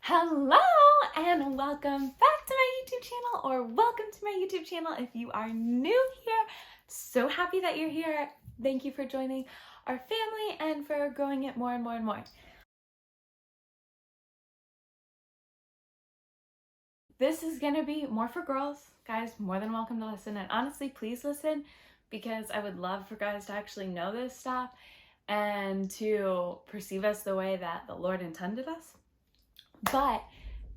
Hello and welcome back to my YouTube channel, or welcome to my YouTube channel if you are new here. So happy that you're here. Thank you for joining our family and for growing it more and more and more. This is gonna be more for girls. Guys, more than welcome to listen, and honestly, please listen, because I would love for guys to actually know this stuff and to perceive us the way that the Lord intended us. But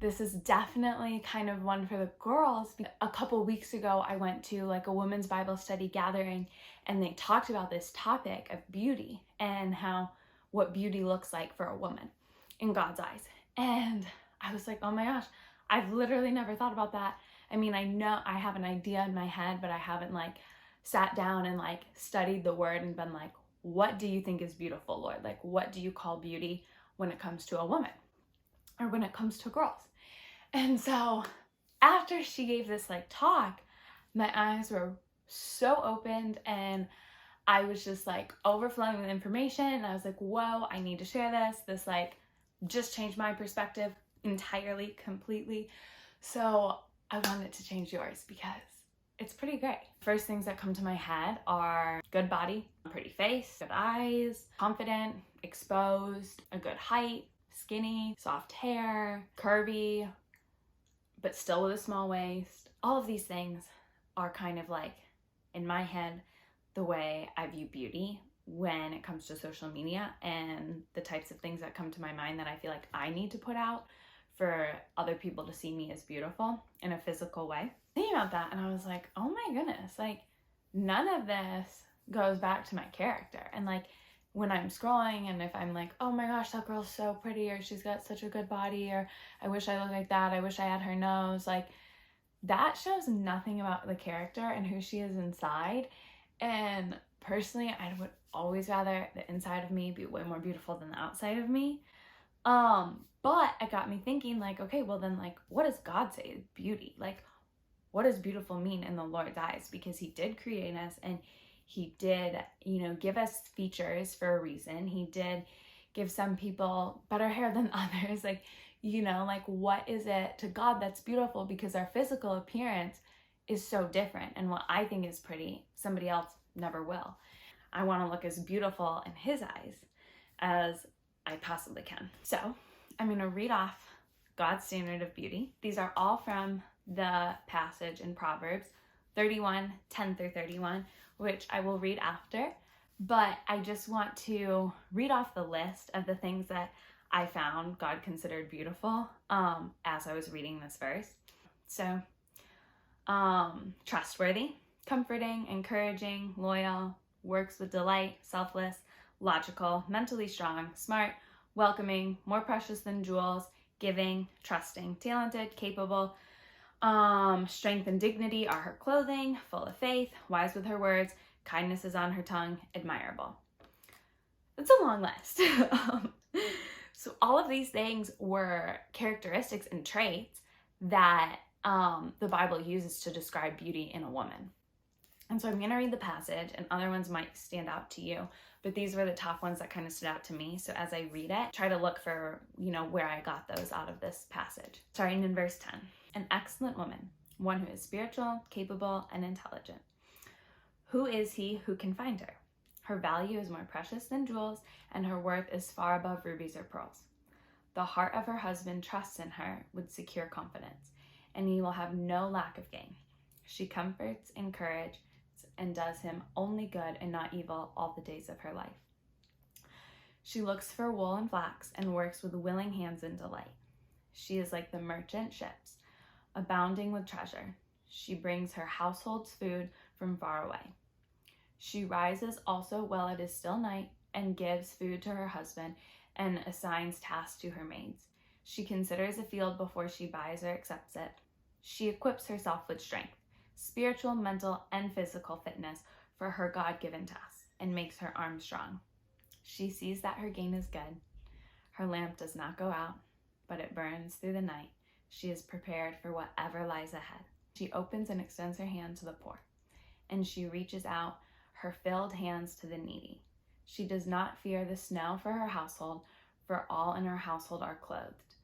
this is definitely kind of one for the girls. A couple weeks ago, I went to like a women's Bible study gathering, and they talked about this topic of beauty and what beauty looks like for a woman in God's eyes. And I was like, oh my gosh, I've literally never thought about that. I mean, I know I have an idea in my head, but I haven't like sat down and like studied the word and been like, what do you think is beautiful, Lord? Like, what do you call beauty when it comes to a woman? Or when it comes to girls. And so after she gave this like talk, my eyes were so opened and I was just like overflowing with information. And I was like, whoa, I need to share this. This like just changed my perspective entirely, completely. So I wanted to change yours because it's pretty great. First things that come to my head are good body, pretty face, good eyes, confident, exposed, a good height, skinny, soft hair, curvy, but still with a small waist. All of these things are kind of like, in my head, the way I view beauty when it comes to social media and the types of things that come to my mind that I feel like I need to put out for other people to see me as beautiful in a physical way. Thinking about that, and I was like, oh my goodness, like none of this goes back to my character. And like, when I'm scrolling and if I'm like, oh my gosh, that girl's so pretty, or she's got such a good body, or I wish I looked like that, I wish I had her nose, like that shows nothing about the character and who she is inside. And personally, I would always rather the inside of me be way more beautiful than the outside of me. But it got me thinking like, okay, well then like, what does God say is beauty? Like, what does beautiful mean in the Lord's eyes? Because he did create us and he did, give us features for a reason. He did give some people better hair than others. Like, like what is it to God that's beautiful? Because our physical appearance is so different. And what I think is pretty, somebody else never will. I want to look as beautiful in his eyes as I possibly can. So I'm going to read off God's standard of beauty. These are all from the passage in Proverbs 31, 10 through 31, which I will read after, but I just want to read off the list of the things that I found God considered beautiful as I was reading this verse. So, trustworthy, comforting, encouraging, loyal, works with delight, selfless, logical, mentally strong, smart, welcoming, more precious than jewels, giving, trusting, talented, capable, strength and dignity are her clothing, full of faith, wise with her words, kindness is on her tongue, admirable. It's a long list. So all of these things were characteristics and traits that the Bible uses to describe beauty in a woman. And so I'm going to read the passage, and other ones might stand out to you, but these were the top ones that kind of stood out to me. So as I read it, try to look for, where I got those out of this passage. Starting in verse 10. An excellent woman, one who is spiritual, capable, and intelligent. Who is he who can find her? Her value is more precious than jewels, and her worth is far above rubies or pearls. The heart of her husband trusts in her with secure confidence, and he will have no lack of gain. She comforts, encourages, and does him only good and not evil all the days of her life. She looks for wool and flax and works with willing hands in delight. She is like the merchant ships, abounding with treasure. She brings her household's food from far away. She rises also while it is still night and gives food to her husband and assigns tasks to her maids. She considers a field before she buys or accepts it. She equips herself with strength, spiritual, mental, and physical fitness for her God-given tasks and makes her arms strong. She sees that her gain is good. Her lamp does not go out, but it burns through the night. She is prepared for whatever lies ahead. She opens and extends her hand to the poor, and she reaches out her filled hands to the needy. She does not fear the snow for her household, for all in her household are clothed.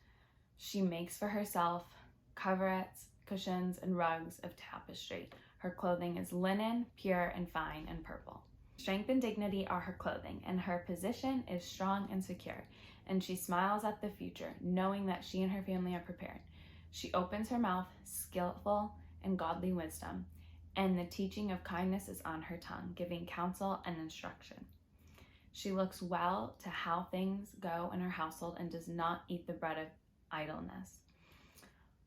She makes for herself coverets, cushions, and rugs of tapestry. Her clothing is linen, pure and fine and purple. Strength and dignity are her clothing, and her position is strong and secure. And she smiles at the future, knowing that she and her family are prepared. She opens her mouth, skillful and godly wisdom, and the teaching of kindness is on her tongue, giving counsel and instruction. She looks well to how things go in her household and does not eat the bread of idleness.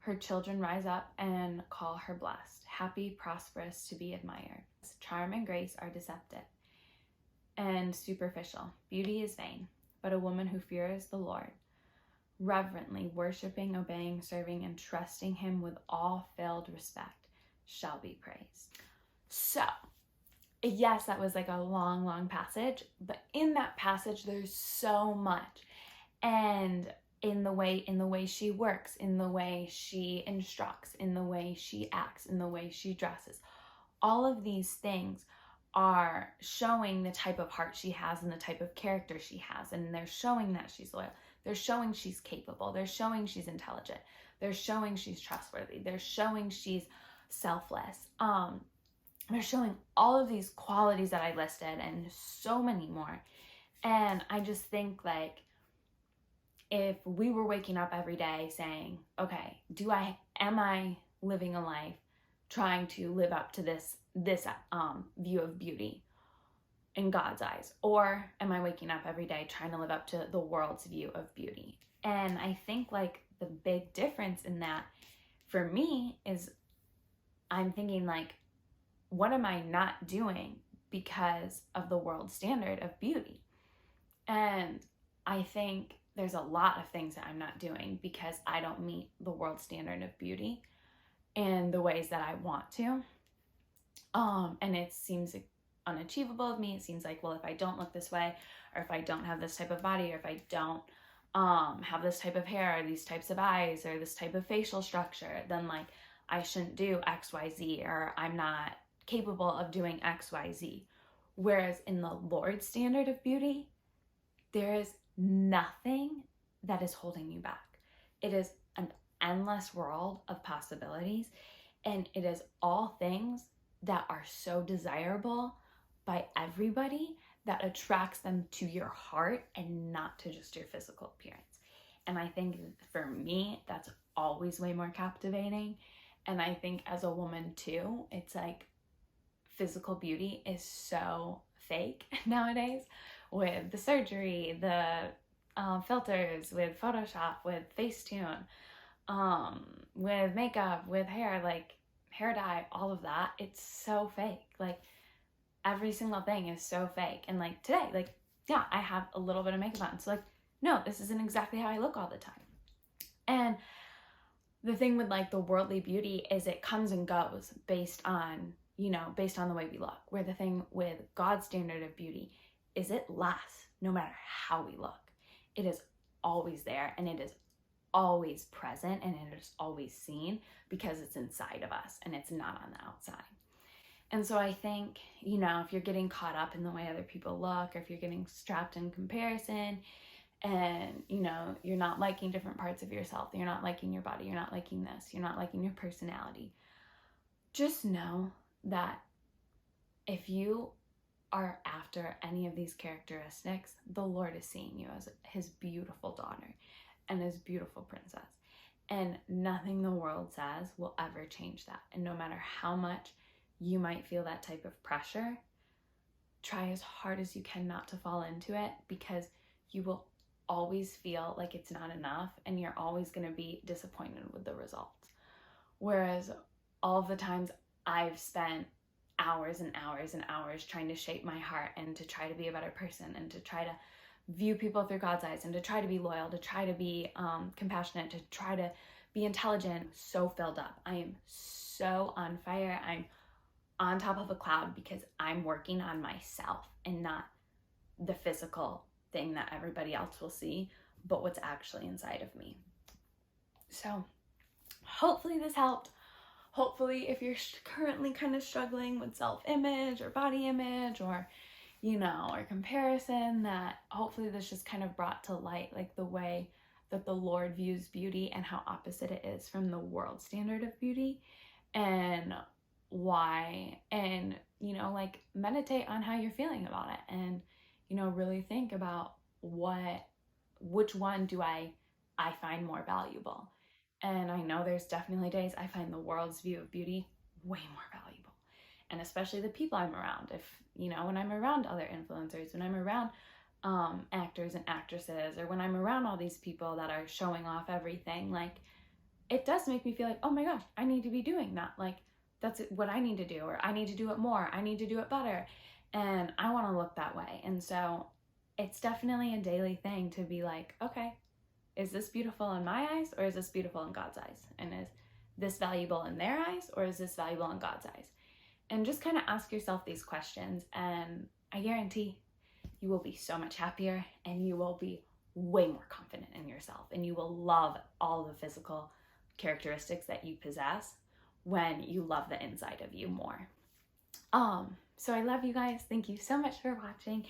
Her children rise up and call her blessed, happy, prosperous, to be admired. Charm and grace are deceptive and superficial. Beauty is vain, but a woman who fears the Lord, reverently worshiping, obeying, serving, and trusting him with all filled respect, shall be praised. So, yes, that was like a long, long passage, but in that passage, there's so much. And in the way she works, in the way she instructs, in the way she acts, in the way she dresses, all of these things are showing the type of heart she has and the type of character she has. And they're showing that she's loyal. They're showing she's capable. They're showing she's intelligent. They're showing she's trustworthy. They're showing she's selfless. They're showing all of these qualities that I listed and so many more. And I just think, like, if we were waking up every day saying, okay, am I living a life trying to live up to this view of beauty in God's eyes? Or am I waking up every day trying to live up to the world's view of beauty? And I think, like, the big difference in that for me is I'm thinking, like, what am I not doing because of the world standard of beauty? And I think there's a lot of things that I'm not doing because I don't meet the world standard of beauty in the ways that I want to. And it seems unachievable of me. It seems like, well, if I don't look this way, or if I don't have this type of body, or if I don't have this type of hair, or these types of eyes, or this type of facial structure, then, like, I shouldn't do X, Y, Z, or I'm not capable of doing X, Y, Z. Whereas in the Lord's standard of beauty, there is nothing that is holding you back. It is an endless world of possibilities, and it is all things that are so desirable by everybody that attracts them to your heart and not to just your physical appearance. And I think for me, that's always way more captivating. And I think as a woman too, it's like physical beauty is so fake nowadays with the surgery, the filters, with Photoshop, with Facetune, with makeup, with hair, like hair dye, all of that. It's so fake. Like, every single thing is so fake. And like today, like, yeah, I have a little bit of makeup on. So like, no, this isn't exactly how I look all the time. And the thing with, like, the worldly beauty is it comes and goes based on the way we look. Where the thing with God's standard of beauty is it lasts no matter how we look. It is always there, and it is always present, and it is always seen because it's inside of us and it's not on the outside. And so I think, if you're getting caught up in the way other people look, or if you're getting strapped in comparison, and, you're not liking different parts of yourself, you're not liking your body, you're not liking this, you're not liking your personality, just know that if you are after any of these characteristics, the Lord is seeing you as his beautiful daughter and his beautiful princess. And nothing the world says will ever change that. And no matter how much you might feel that type of pressure, try as hard as you can not to fall into it, because you will always feel like it's not enough, and you're always going to be disappointed with the results. Whereas all the times I've spent hours and hours and hours trying to shape my heart and to try to be a better person and to try to view people through God's eyes and to try to be loyal, to try to be compassionate, to try to be intelligent, so filled up. I am so on fire. I'm on top of a cloud because I'm working on myself and not the physical thing that everybody else will see, but what's actually inside of me. So hopefully this helped. Hopefully, if you're currently kind of struggling with self-image or body image or, or comparison, that hopefully this just kind of brought to light, like, the way that the Lord views beauty and how opposite it is from the world standard of beauty, and why, and, you know, like meditate on how you're feeling about it, and, you know, really think about which one do I find more valuable. And I know there's definitely days I find the world's view of beauty way more valuable. And especially the people I'm around. If, you know, when I'm around other influencers, when I'm around actors and actresses, or when I'm around all these people that are showing off everything, like, it does make me feel like, oh my gosh, I need to be doing that. Like, that's what I need to do, or I need to do it more. I need to do it better. And I want to look that way. And so it's definitely a daily thing to be like, okay, is this beautiful in my eyes, or is this beautiful in God's eyes? And is this valuable in their eyes, or is this valuable in God's eyes? And just kind of ask yourself these questions, and I guarantee you will be so much happier, and you will be way more confident in yourself, and you will love all the physical characteristics that you possess when you love the inside of you more. So I love you guys. Thank you so much for watching.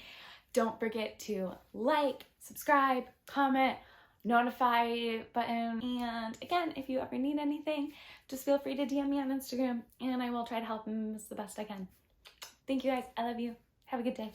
Don't forget to like, subscribe, comment, notify button. And again, if you ever need anything, just feel free to DM me on Instagram, and I will try to help them as the best I can. Thank you guys. I love you. Have a good day.